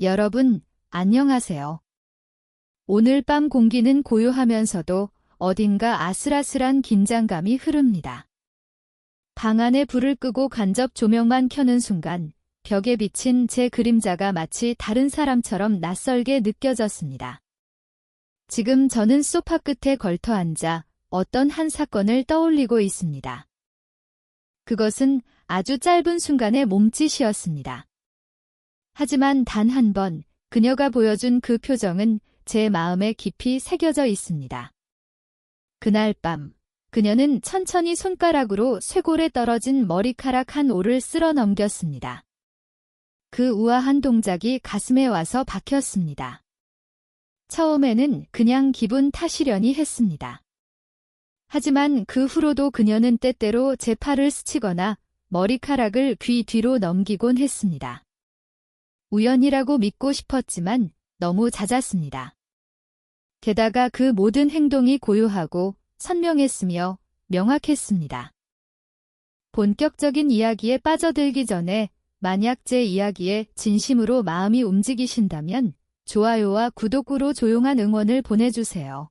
여러분, 안녕하세요. 오늘 밤 공기는 고요하면서도 어딘가 아슬아슬한 긴장감이 흐릅니다. 방 안에 불을 끄고 간접 조명만 켜는 순간 벽에 비친 제 그림자가 마치 다른 사람처럼 낯설게 느껴졌습니다. 지금 저는 소파 끝에 걸터 앉아 어떤 한 사건을 떠올리고 있습니다. 그것은 아주 짧은 순간의 몸짓이었습니다. 하지만 단 한 번 그녀가 보여준 그 표정은 제 마음에 깊이 새겨져 있습니다. 그날 밤 그녀는 천천히 손가락으로 쇄골에 떨어진 머리카락 한 올을 쓸어 넘겼습니다. 그 우아한 동작이 가슴에 와서 박혔습니다. 처음에는 그냥 기분 탓이려니 했습니다. 하지만 그 후로도 그녀는 때때로 제 팔을 스치거나 머리카락을 귀 뒤로 넘기곤 했습니다. 우연이라고 믿고 싶었지만 너무 잦았습니다. 게다가 그 모든 행동이 고요하고 선명했으며 명확했습니다. 본격적인 이야기에 빠져들기 전에 만약 제 이야기에 진심으로 마음이 움직이신다면 좋아요와 구독으로 조용한 응원을 보내주세요.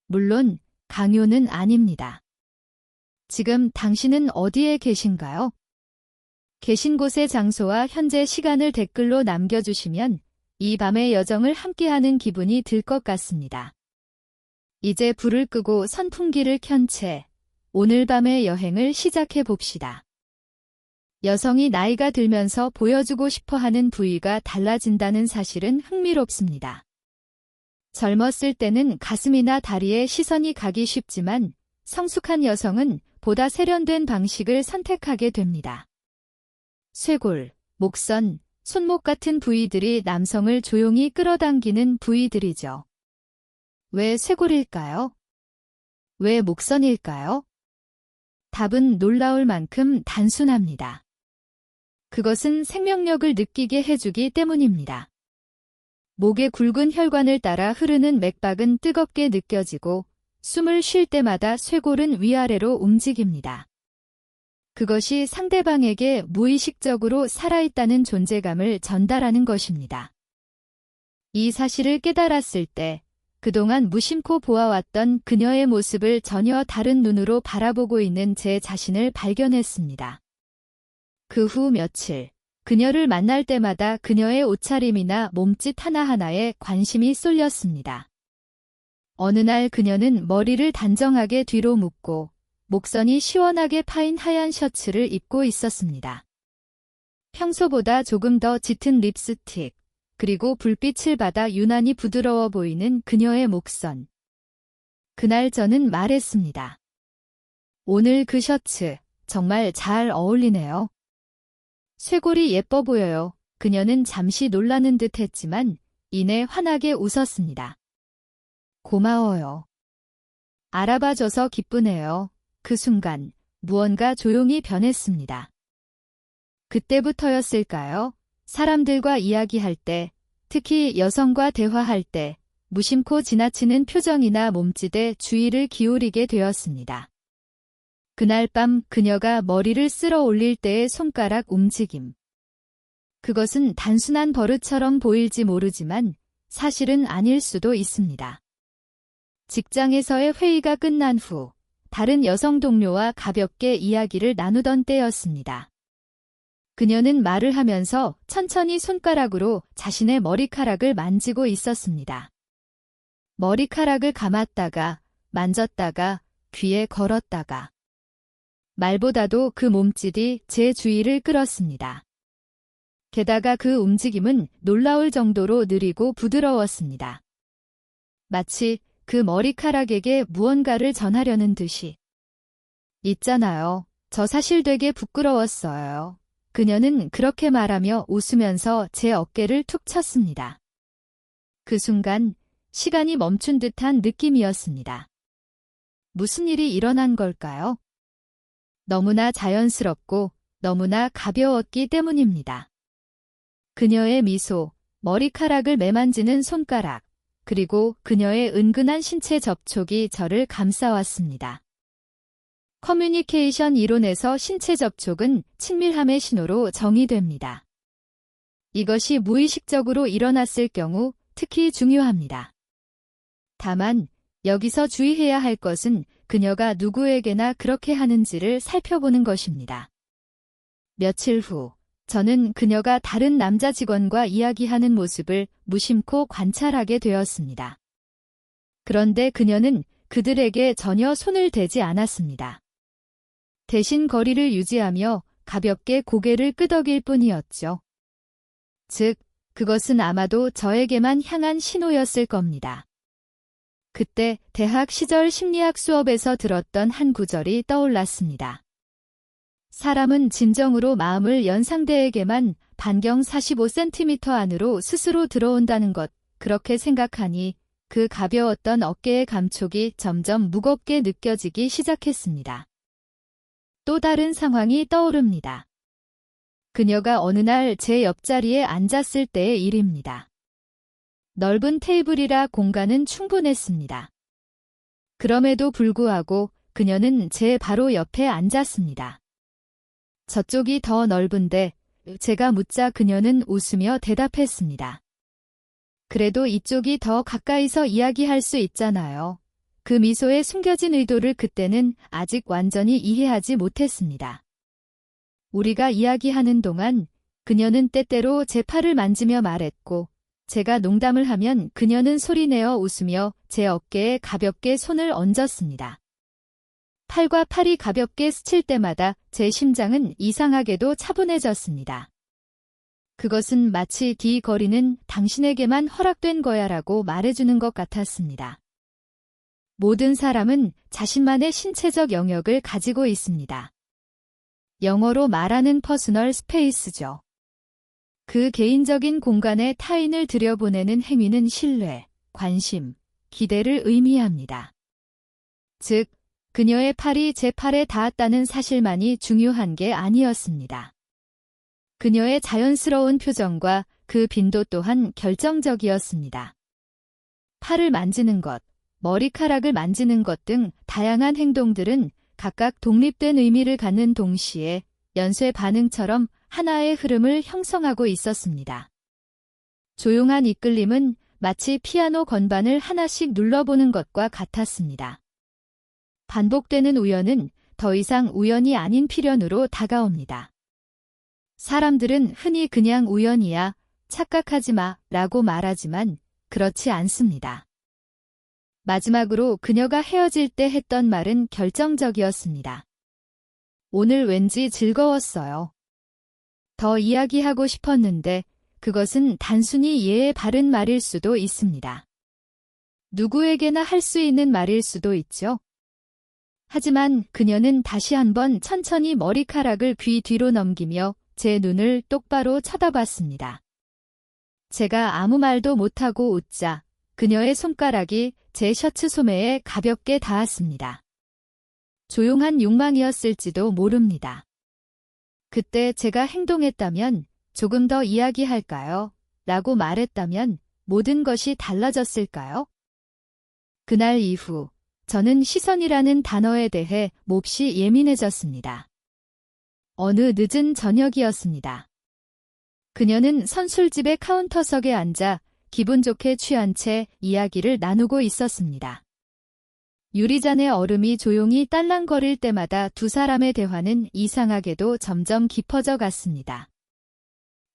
물론 강요는 아닙니다. 지금 당신은 어디에 계신가요? 계신 곳의 장소와 현재 시간을 댓글로 남겨주시면 이 밤의 여정을 함께하는 기분이 들 것 같습니다. 이제 불을 끄고 선풍기를 켠 채 오늘 밤의 여행을 시작해 봅시다. 여성이 나이가 들면서 보여주고 싶어하는 부위가 달라진다는 사실은 흥미롭습니다. 젊었을 때는 가슴이나 다리에 시선이 가기 쉽지만 성숙한 여성은 보다 세련된 방식을 선택하게 됩니다. 쇄골, 목선, 손목 같은 부위들이 남성을 조용히 끌어당기는 부위들이죠. 왜 쇄골일까요? 왜 목선일까요? 답은 놀라울 만큼 단순합니다. 그것은 생명력을 느끼게 해주기 때문입니다. 목의 굵은 혈관을 따라 흐르는 맥박은 뜨겁게 느껴지고 숨을 쉴 때마다 쇄골은 위아래로 움직입니다. 그것이 상대방에게 무의식적으로 살아있다는 존재감을 전달하는 것입니다. 이 사실을 깨달았을 때 그동안 무심코 보아왔던 그녀의 모습을 전혀 다른 눈으로 바라보고 있는 제 자신을 발견했습니다. 그 후 며칠, 그녀를 만날 때마다 그녀의 옷차림이나 몸짓 하나하나에 관심이 쏠렸습니다. 어느 날 그녀는 머리를 단정하게 뒤로 묶고 목선이 시원하게 파인 하얀 셔츠를 입고 있었습니다. 평소보다 조금 더 짙은 립스틱, 그리고 불빛을 받아 유난히 부드러워 보이는 그녀의 목선. 그날 저는 말했습니다. 오늘 그 셔츠 정말 잘 어울리네요. 쇄골이 예뻐 보여요. 그녀는 잠시 놀라는 듯 했지만 이내 환하게 웃었습니다. 고마워요. 알아봐줘서 기쁘네요. 그 순간 무언가 조용히 변했습니다. 그때부터였을까요? 사람들과 이야기할 때, 특히 여성과 대화할 때 무심코 지나치는 표정이나 몸짓에 주의를 기울이게 되었습니다. 그날 밤 그녀가 머리를 쓸어 올릴 때의 손가락 움직임. 그것은 단순한 버릇처럼 보일지 모르지만 사실은 아닐 수도 있습니다. 직장에서의 회의가 끝난 후 다른 여성 동료와 가볍게 이야기를 나누던 때였습니다. 그녀는 말을 하면서 천천히 손가락으로 자신의 머리카락을 만지고 있었습니다. 머리카락을 감았다가 만졌다가 귀에 걸었다가 말보다도 그 몸짓이 제 주의를 끌었습니다. 게다가 그 움직임은 놀라울 정도로 느리고 부드러웠습니다. 마치 그 머리카락에게 무언가를 전하려는 듯이. 있잖아요. 저 사실 되게 부끄러웠어요. 그녀는 그렇게 말하며 웃으면서 제 어깨를 툭 쳤습니다. 그 순간 시간이 멈춘 듯한 느낌이었습니다. 무슨 일이 일어난 걸까요? 너무나 자연스럽고 너무나 가벼웠기 때문입니다. 그녀의 미소, 머리카락을 매만지는 손가락, 그리고 그녀의 은근한 신체 접촉이 저를 감싸왔습니다. 커뮤니케이션 이론에서 신체 접촉은 친밀함의 신호로 정의됩니다. 이것이 무의식적으로 일어났을 경우 특히 중요합니다. 다만 여기서 주의해야 할 것은 그녀가 누구에게나 그렇게 하는지를 살펴보는 것입니다. 며칠 후 저는 그녀가 다른 남자 직원과 이야기하는 모습을 무심코 관찰하게 되었습니다. 그런데 그녀는 그들에게 전혀 손을 대지 않았습니다. 대신 거리를 유지하며 가볍게 고개를 끄덕일 뿐이었죠. 즉, 그것은 아마도 저에게만 향한 신호였을 겁니다. 그때 대학 시절 심리학 수업에서 들었던 한 구절이 떠올랐습니다. 사람은 진정으로 마음을 연 상대에게만 반경 45cm 안으로 스스로 들어온다는 것, 그렇게 생각하니 그 가벼웠던 어깨의 감촉이 점점 무겁게 느껴지기 시작했습니다. 또 다른 상황이 떠오릅니다. 그녀가 어느 날 제 옆자리에 앉았을 때의 일입니다. 넓은 테이블이라 공간은 충분했습니다. 그럼에도 불구하고 그녀는 제 바로 옆에 앉았습니다. 저쪽이 더 넓은데 제가 묻자 그녀는 웃으며 대답했습니다. 그래도 이쪽이 더 가까이서 이야기할 수 있잖아요. 그 미소에 숨겨진 의도를 그때는 아직 완전히 이해하지 못했습니다. 우리가 이야기하는 동안 그녀는 때때로 제 팔을 만지며 말했고 제가 농담을 하면 그녀는 소리내어 웃으며 제 어깨에 가볍게 손을 얹었습니다. 팔과 팔이 가볍게 스칠 때마다 제 심장은 이상하게도 차분해졌습니다. 그것은 마치 이 거리는 당신에게만 허락된 거야라고 말해주는 것 같았습니다. 모든 사람은 자신만의 신체적 영역을 가지고 있습니다. 영어로 말하는 퍼스널 스페이스죠. 그 개인적인 공간에 타인을 들여보내는 행위는 신뢰, 관심, 기대를 의미합니다. 즉, 그녀의 팔이 제 팔에 닿았다는 사실만이 중요한 게 아니었습니다. 그녀의 자연스러운 표정과 그 빈도 또한 결정적이었습니다. 팔을 만지는 것, 머리카락을 만지는 것 등 다양한 행동들은 각각 독립된 의미를 갖는 동시에 연쇄 반응처럼 하나의 흐름을 형성하고 있었습니다. 조용한 이끌림은 마치 피아노 건반을 하나씩 눌러보는 것과 같았습니다. 반복되는 우연은 더 이상 우연이 아닌 필연으로 다가옵니다. 사람들은 흔히 그냥 우연이야, 착각하지 마, 라고 말하지만 그렇지 않습니다. 마지막으로 그녀가 헤어질 때 했던 말은 결정적이었습니다. 오늘 왠지 즐거웠어요. 더 이야기하고 싶었는데 그것은 단순히 예의 바른 말일 수도 있습니다. 누구에게나 할 수 있는 말일 수도 있죠. 하지만 그녀는 다시 한번 천천히 머리카락을 귀 뒤로 넘기며 제 눈을 똑바로 쳐다봤습니다. 제가 아무 말도 못하고 웃자 그녀의 손가락이 제 셔츠 소매에 가볍게 닿았습니다. 조용한 욕망이었을지도 모릅니다. 그때 제가 행동했다면 조금 더 이야기할까요? 라고 말했다면 모든 것이 달라졌을까요? 그날 이후 저는 시선이라는 단어에 대해 몹시 예민해졌습니다. 어느 늦은 저녁이었습니다. 그녀는 선술집의 카운터석에 앉아 기분 좋게 취한 채 이야기를 나누고 있었습니다. 유리잔의 얼음이 조용히 딸랑거릴 때마다 두 사람의 대화는 이상하게도 점점 깊어져 갔습니다.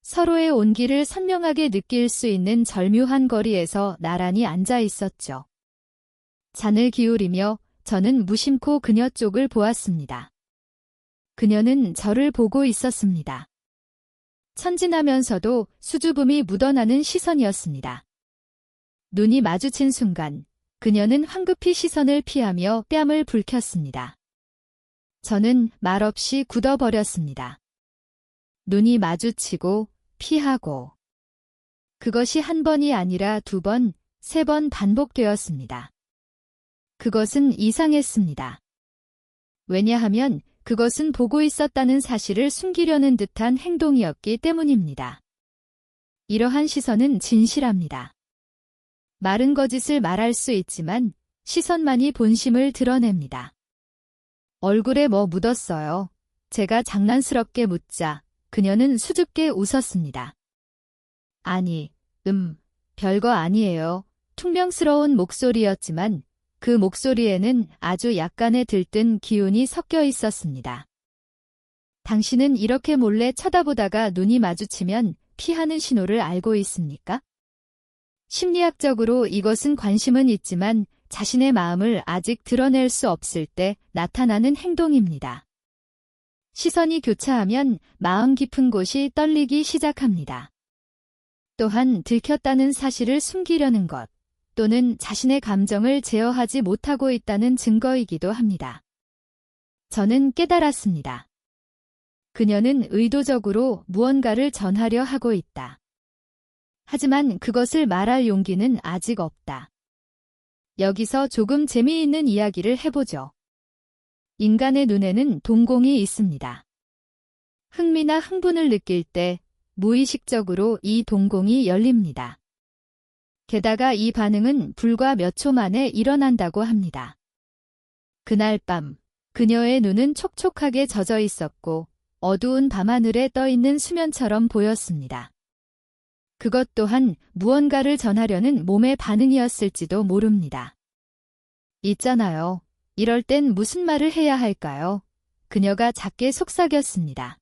서로의 온기를 선명하게 느낄 수 있는 절묘한 거리에서 나란히 앉아 있었죠. 잔을 기울이며 저는 무심코 그녀 쪽을 보았습니다. 그녀는 저를 보고 있었습니다. 천진하면서도 수줍음이 묻어나는 시선이었습니다. 눈이 마주친 순간 그녀는 황급히 시선을 피하며 뺨을 붉혔습니다. 저는 말없이 굳어버렸습니다. 눈이 마주치고 피하고 그것이 한 번이 아니라 두 번, 세 번 반복되었습니다. 그것은 이상했습니다. 왜냐하면 그것은 보고 있었다는 사실을 숨기려는 듯한 행동이었기 때문입니다. 이러한 시선은 진실합니다. 말은 거짓을 말할 수 있지만 시선만이 본심을 드러냅니다. 얼굴에 뭐 묻었어요? 제가 장난스럽게 묻자 그녀는 수줍게 웃었습니다. 아니, 별거 아니에요. 퉁명스러운 목소리였지만 그 목소리에는 아주 약간의 들뜬 기운이 섞여 있었습니다. 당신은 이렇게 몰래 쳐다보다가 눈이 마주치면 피하는 신호를 알고 있습니까? 심리학적으로 이것은 관심은 있지만 자신의 마음을 아직 드러낼 수 없을 때 나타나는 행동입니다. 시선이 교차하면 마음 깊은 곳이 떨리기 시작합니다. 또한 들켰다는 사실을 숨기려는 것, 또는 자신의 감정을 제어하지 못하고 있다는 증거이기도 합니다. 저는 깨달았습니다. 그녀는 의도적으로 무언가를 전하려 하고 있다. 하지만 그것을 말할 용기는 아직 없다. 여기서 조금 재미있는 이야기를 해보죠. 인간의 눈에는 동공이 있습니다. 흥미나 흥분을 느낄 때 무의식적으로 이 동공이 열립니다. 게다가 이 반응은 불과 몇 초 만에 일어난다고 합니다. 그날 밤, 그녀의 눈은 촉촉하게 젖어 있었고 어두운 밤하늘에 떠 있는 수면처럼 보였습니다. 그것 또한 무언가를 전하려는 몸의 반응이었을지도 모릅니다. 있잖아요. 이럴 땐 무슨 말을 해야 할까요? 그녀가 작게 속삭였습니다.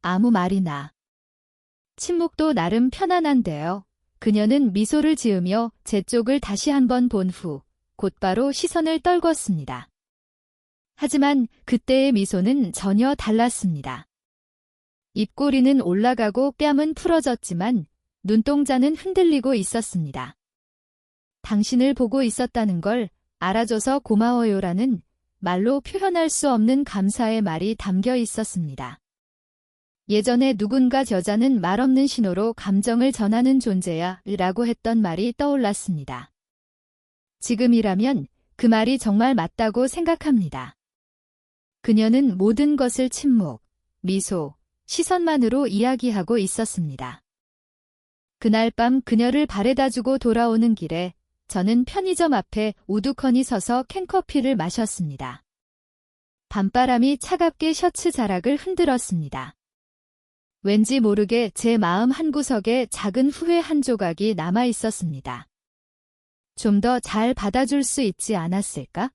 아무 말이나. 침묵도 나름 편안한데요. 그녀는 미소를 지으며 제 쪽을 다시 한번 본 후 곧바로 시선을 떨궜습니다. 하지만 그때의 미소는 전혀 달랐습니다. 입꼬리는 올라가고 뺨은 풀어졌지만 눈동자는 흔들리고 있었습니다. 당신을 보고 있었다는 걸 알아줘서 고마워요라는 말로 표현할 수 없는 감사의 말이 담겨 있었습니다. 예전에 누군가 여자는 말없는 신호로 감정을 전하는 존재야 라고 했던 말이 떠올랐습니다. 지금이라면 그 말이 정말 맞다고 생각합니다. 그녀는 모든 것을 침묵, 미소, 시선만으로 이야기하고 있었습니다. 그날 밤 그녀를 바래다주고 돌아오는 길에 저는 편의점 앞에 우두커니 서서 캔커피를 마셨습니다. 밤바람이 차갑게 셔츠 자락을 흔들었습니다. 왠지 모르게 제 마음 한구석에 작은 후회 한 조각이 남아 있었습니다. 좀 더 잘 받아줄 수 있지 않았을까?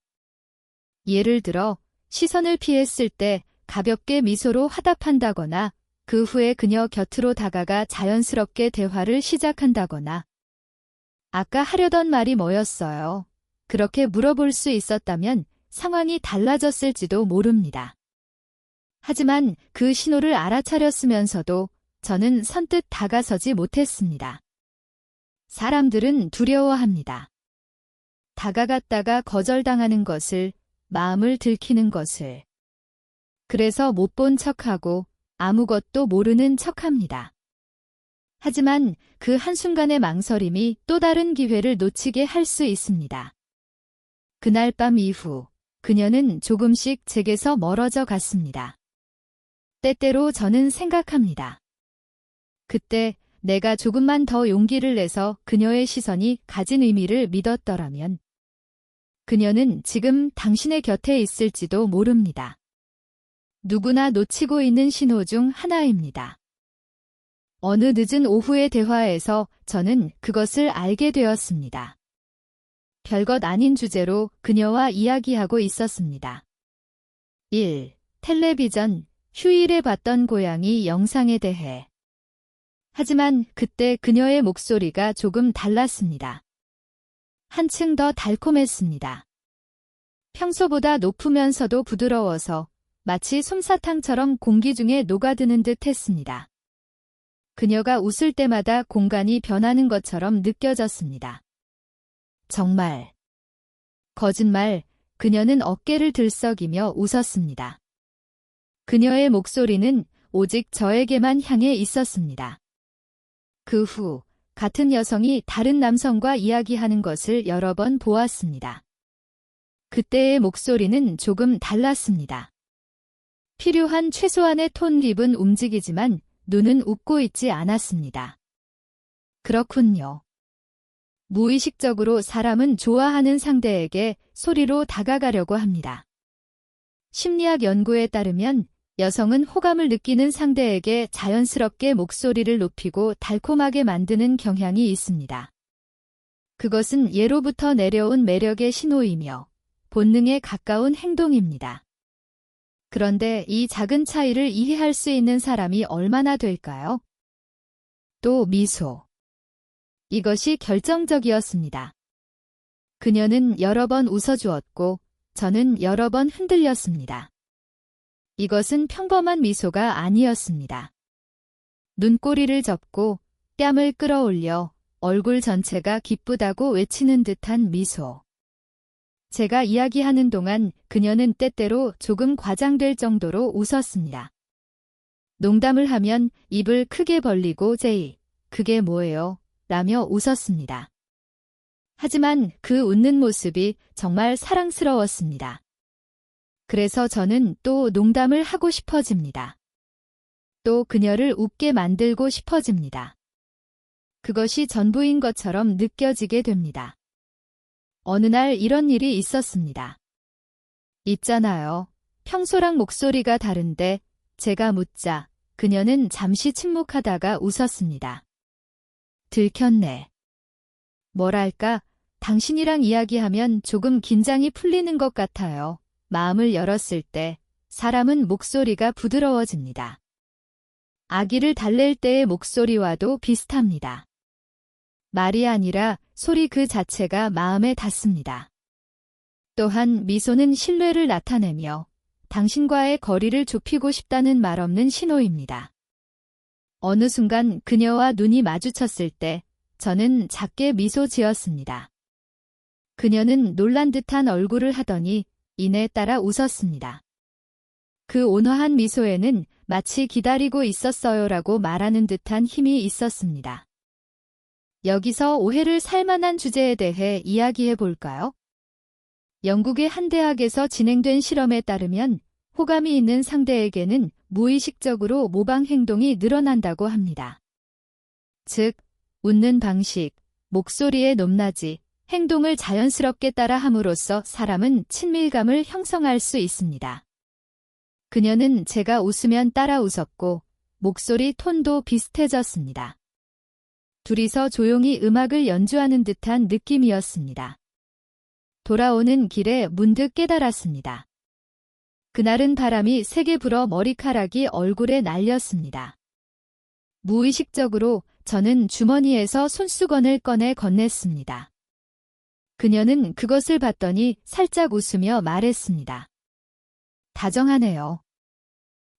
예를 들어 시선을 피했을 때 가볍게 미소로 화답한다거나 그 후에 그녀 곁으로 다가가 자연스럽게 대화를 시작한다거나. 아까 하려던 말이 뭐였어요? 그렇게 물어볼 수 있었다면 상황이 달라졌을지도 모릅니다. 하지만 그 신호를 알아차렸으면서도 저는 선뜻 다가서지 못했습니다. 사람들은 두려워합니다. 다가갔다가 거절당하는 것을, 마음을 들키는 것을. 그래서 못 본 척하고 아무것도 모르는 척합니다. 하지만 그 한순간의 망설임이 또 다른 기회를 놓치게 할 수 있습니다. 그날 밤 이후 그녀는 조금씩 제게서 멀어져 갔습니다. 때때로 저는 생각합니다. 그때 내가 조금만 더 용기를 내서 그녀의 시선이 가진 의미를 믿었더라면 그녀는 지금 당신의 곁에 있을지도 모릅니다. 누구나 놓치고 있는 신호 중 하나입니다. 어느 늦은 오후의 대화에서 저는 그것을 알게 되었습니다. 별것 아닌 주제로 그녀와 이야기하고 있었습니다. 1. 텔레비전, 휴일에 봤던 고양이 영상에 대해. 하지만 그때 그녀의 목소리가 조금 달랐습니다. 한층 더 달콤했습니다. 평소보다 높으면서도 부드러워서 마치 솜사탕처럼 공기 중에 녹아드는 듯 했습니다. 그녀가 웃을 때마다 공간이 변하는 것처럼 느껴졌습니다. 정말. 거짓말, 그녀는 어깨를 들썩이며 웃었습니다. 그녀의 목소리는 오직 저에게만 향해 있었습니다. 그 후 같은 여성이 다른 남성과 이야기하는 것을 여러 번 보았습니다. 그때의 목소리는 조금 달랐습니다. 필요한 최소한의 톤립은 움직이지만 눈은 웃고 있지 않았습니다. 그렇군요. 무의식적으로 사람은 좋아하는 상대에게 소리로 다가가려고 합니다. 심리학 연구에 따르면 여성은 호감을 느끼는 상대에게 자연스럽게 목소리를 높이고 달콤하게 만드는 경향이 있습니다. 그것은 예로부터 내려온 매력의 신호이며 본능에 가까운 행동입니다. 그런데 이 작은 차이를 이해할 수 있는 사람이 얼마나 될까요? 또 미소. 이것이 결정적이었습니다. 그녀는 여러 번 웃어주었고 저는 여러 번 흔들렸습니다. 이것은 평범한 미소가 아니었습니다. 눈꼬리를 접고 뺨을 끌어올려 얼굴 전체가 기쁘다고 외치는 듯한 미소. 제가 이야기하는 동안 그녀는 때때로 조금 과장될 정도로 웃었습니다. 농담을 하면 입을 크게 벌리고 제이, 그게 뭐예요? 라며 웃었습니다. 하지만 그 웃는 모습이 정말 사랑스러웠습니다. 그래서 저는 또 농담을 하고 싶어집니다. 또 그녀를 웃게 만들고 싶어집니다. 그것이 전부인 것처럼 느껴지게 됩니다. 어느 날 이런 일이 있었습니다. 있잖아요. 평소랑 목소리가 다른데 제가 묻자 그녀는 잠시 침묵하다가 웃었습니다. 들켰네. 뭐랄까, 당신이랑 이야기하면 조금 긴장이 풀리는 것 같아요. 마음을 열었을 때 사람은 목소리가 부드러워집니다. 아기를 달랠 때의 목소리와도 비슷합니다. 말이 아니라 소리 그 자체가 마음에 닿습니다. 또한 미소는 신뢰를 나타내며 당신과의 거리를 좁히고 싶다는 말 없는 신호입니다. 어느 순간 그녀와 눈이 마주쳤을 때 저는 작게 미소 지었습니다. 그녀는 놀란 듯한 얼굴을 하더니 이내 따라 웃었습니다. 그 온화한 미소에는 마치 기다리고 있었어요라고 말하는 듯한 힘이 있었습니다. 여기서 오해를 살 만한 주제에 대해 이야기해 볼까요? 영국의 한 대학에서 진행된 실험에 따르면 호감이 있는 상대에게는 무의식적으로 모방 행동이 늘어난다고 합니다. 즉, 웃는 방식, 목소리의 높낮이, 행동을 자연스럽게 따라함으로써 사람은 친밀감을 형성할 수 있습니다. 그녀는 제가 웃으면 따라 웃었고 목소리 톤도 비슷해졌습니다. 둘이서 조용히 음악을 연주하는 듯한 느낌이었습니다. 돌아오는 길에 문득 깨달았습니다. 그날은 바람이 세게 불어 머리카락이 얼굴에 날렸습니다. 무의식적으로 저는 주머니에서 손수건을 꺼내 건넸습니다. 그녀는 그것을 봤더니 살짝 웃으며 말했습니다. 다정하네요.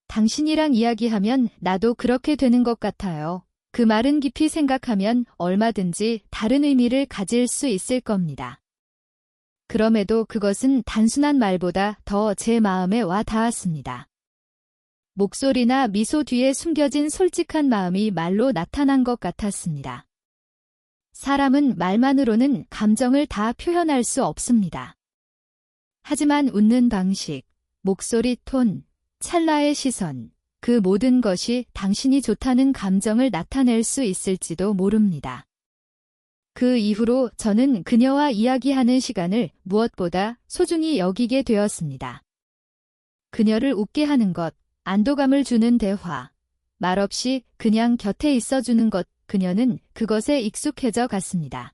당신이랑 이야기하면 나도 그렇게 되는 것 같아요. 그 말은 깊이 생각하면 얼마든지 다른 의미를 가질 수 있을 겁니다. 그럼에도 그것은 단순한 말보다 더 제 마음에 와 닿았습니다. 목소리나 미소 뒤에 숨겨진 솔직한 마음이 말로 나타난 것 같았습니다. 사람은 말만으로는 감정을 다 표현할 수 없습니다. 하지만 웃는 방식, 목소리 톤, 찰나의 시선, 그 모든 것이 당신이 좋다는 감정을 나타낼 수 있을지도 모릅니다. 그 이후로 저는 그녀와 이야기하는 시간을 무엇보다 소중히 여기게 되었습니다. 그녀를 웃게 하는 것, 안도감을 주는 대화, 말없이 그냥 곁에 있어주는 것, 그녀는 그것에 익숙해져 갔습니다.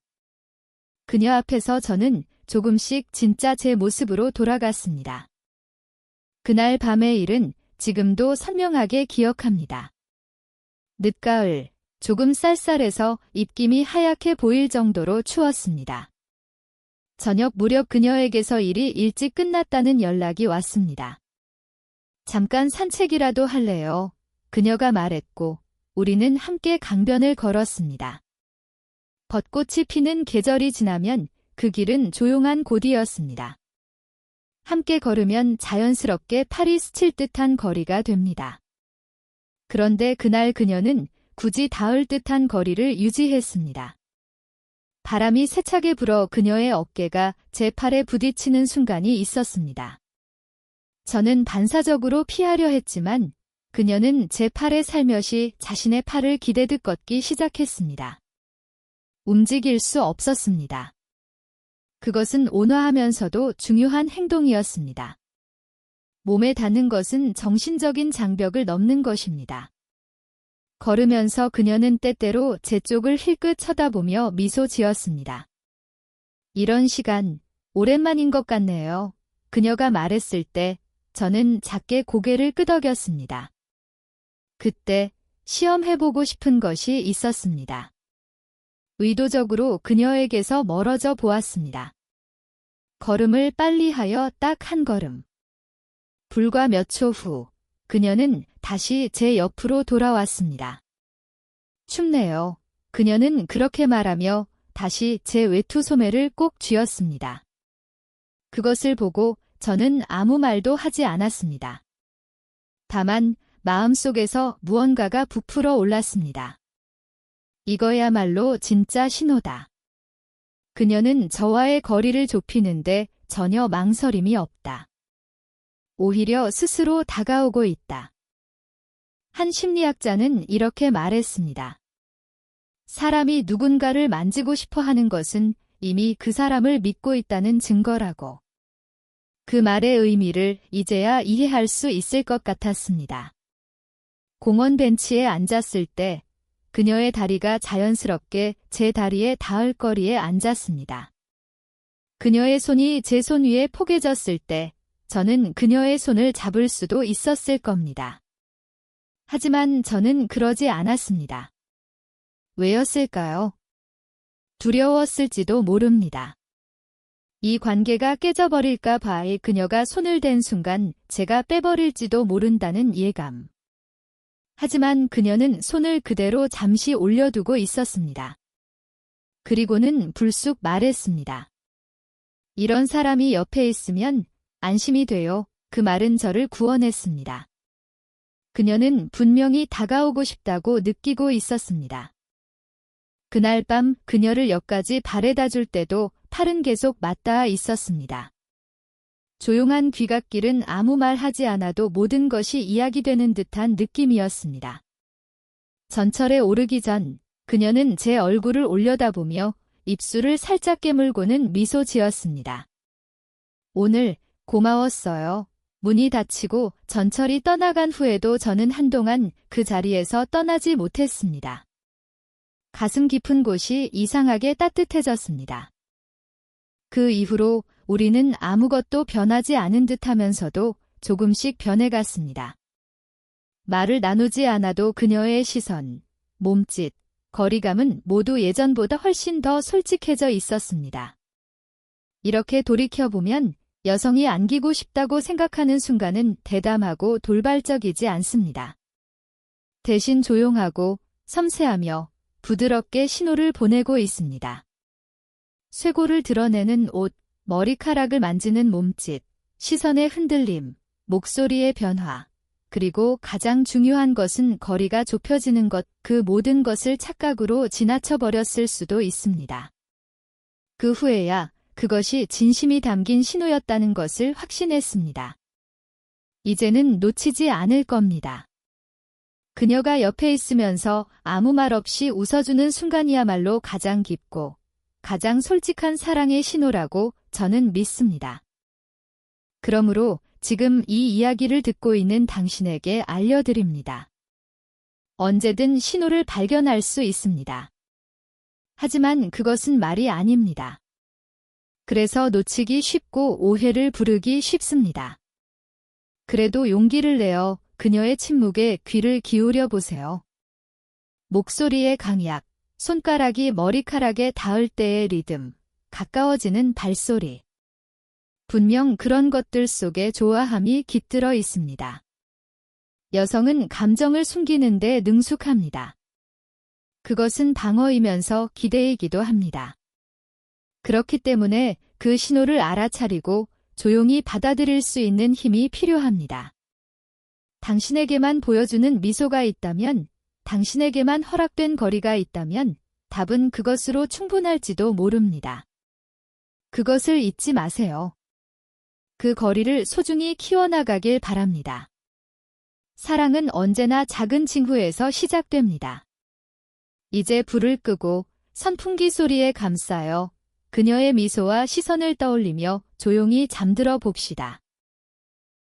그녀 앞에서 저는 조금씩 진짜 제 모습으로 돌아갔습니다. 그날 밤의 일은 지금도 선명하게 기억합니다. 늦가을, 조금 쌀쌀해서 입김이 하얗게 보일 정도로 추웠습니다. 저녁 무렵 그녀에게서 일이 일찍 끝났다는 연락이 왔습니다. 잠깐 산책이라도 할래요? 그녀가 말했고 우리는 함께 강변을 걸었습니다. 벚꽃이 피는 계절이 지나면 그 길은 조용한 곳이었습니다. 함께 걸으면 자연스럽게 팔이 스칠 듯한 거리가 됩니다. 그런데 그날 그녀는 굳이 닿을 듯한 거리를 유지했습니다. 바람이 세차게 불어 그녀의 어깨가 제 팔에 부딪히는 순간이 있었습니다. 저는 반사적으로 피하려 했지만 그녀는 제 팔에 살며시 자신의 팔을 기대듯 걷기 시작했습니다. 움직일 수 없었습니다. 그것은 온화하면서도 중요한 행동이었습니다. 몸에 닿는 것은 정신적인 장벽을 넘는 것입니다. 걸으면서 그녀는 때때로 제 쪽을 힐끗 쳐다보며 미소 지었습니다. 이런 시간, 오랜만인 것 같네요. 그녀가 말했을 때 저는 작게 고개를 끄덕였습니다. 그때 시험해보고 싶은 것이 있었습니다. 의도적으로 그녀에게서 멀어져 보았습니다. 걸음을 빨리 하여 딱 한 걸음. 불과 몇 초 후, 그녀는 다시 제 옆으로 돌아왔습니다. 춥네요. 그녀는 그렇게 말하며 다시 제 외투 소매를 꼭 쥐었습니다. 그것을 보고 저는 아무 말도 하지 않았습니다. 다만 마음속에서 무언가가 부풀어 올랐습니다. 이거야말로 진짜 신호다. 그녀는 저와의 거리를 좁히는데 전혀 망설임이 없다. 오히려 스스로 다가오고 있다. 한 심리학자는 이렇게 말했습니다. 사람이 누군가를 만지고 싶어 하는 것은 이미 그 사람을 믿고 있다는 증거라고. 그 말의 의미를 이제야 이해할 수 있을 것 같았습니다. 공원 벤치에 앉았을 때 그녀의 다리가 자연스럽게 제 다리에 닿을 거리에 앉았습니다. 그녀의 손이 제 손 위에 포개졌을 때 저는 그녀의 손을 잡을 수도 있었을 겁니다. 하지만 저는 그러지 않았습니다. 왜였을까요? 두려웠을지도 모릅니다. 이 관계가 깨져버릴까 봐에 그녀가 손을 댄 순간 제가 빼버릴지도 모른다는 예감. 하지만 그녀는 손을 그대로 잠시 올려두고 있었습니다. 그리고는 불쑥 말했습니다. 이런 사람이 옆에 있으면 안심이 돼요. 그 말은 저를 구원했습니다. 그녀는 분명히 다가오고 싶다고 느끼고 있었습니다. 그날 밤 그녀를 역까지 바래다 줄 때도 팔은 계속 맞닿아 있었습니다. 조용한 귀갓길은 아무 말 하지 않아도 모든 것이 이야기되는 듯한 느낌이었습니다. 전철에 오르기 전 그녀는 제 얼굴을 올려다보며 입술을 살짝 깨물고는 미소 지었습니다. 오늘 고마웠어요. 문이 닫히고 전철이 떠나간 후에도 저는 한동안 그 자리에서 떠나지 못했습니다. 가슴 깊은 곳이 이상하게 따뜻해졌습니다. 그 이후로 우리는 아무것도 변하지 않은 듯하면서도 조금씩 변해갔습니다. 말을 나누지 않아도 그녀의 시선, 몸짓, 거리감은 모두 예전보다 훨씬 더 솔직해져 있었습니다. 이렇게 돌이켜보면 여성이 안기고 싶다고 생각하는 순간은 대담하고 돌발적이지 않습니다. 대신 조용하고 섬세하며 부드럽게 신호를 보내고 있습니다. 쇄골을 드러내는 옷, 머리카락을 만지는 몸짓, 시선의 흔들림, 목소리의 변화, 그리고 가장 중요한 것은 거리가 좁혀지는 것, 그 모든 것을 착각으로 지나쳐버렸을 수도 있습니다. 그 후에야 그것이 진심이 담긴 신호였다는 것을 확신했습니다. 이제는 놓치지 않을 겁니다. 그녀가 옆에 있으면서 아무 말 없이 웃어주는 순간이야말로 가장 깊고 가장 솔직한 사랑의 신호라고 저는 믿습니다. 그러므로 지금 이 이야기를 듣고 있는 당신에게 알려드립니다. 언제든 신호를 발견할 수 있습니다. 하지만 그것은 말이 아닙니다. 그래서 놓치기 쉽고 오해를 부르기 쉽습니다. 그래도 용기를 내어 그녀의 침묵에 귀를 기울여 보세요. 목소리의 강약, 손가락이 머리카락에 닿을 때의 리듬, 가까워지는 발소리. 분명 그런 것들 속에 좋아함이 깃들어 있습니다. 여성은 감정을 숨기는데 능숙합니다. 그것은 방어이면서 기대이기도 합니다. 그렇기 때문에 그 신호를 알아차리고 조용히 받아들일 수 있는 힘이 필요합니다. 당신에게만 보여주는 미소가 있다면, 당신에게만 허락된 거리가 있다면 답은 그것으로 충분할지도 모릅니다. 그것을 잊지 마세요. 그 거리를 소중히 키워나가길 바랍니다. 사랑은 언제나 작은 징후에서 시작됩니다. 이제 불을 끄고 선풍기 소리에 감싸여 그녀의 미소와 시선을 떠올리며 조용히 잠들어 봅시다.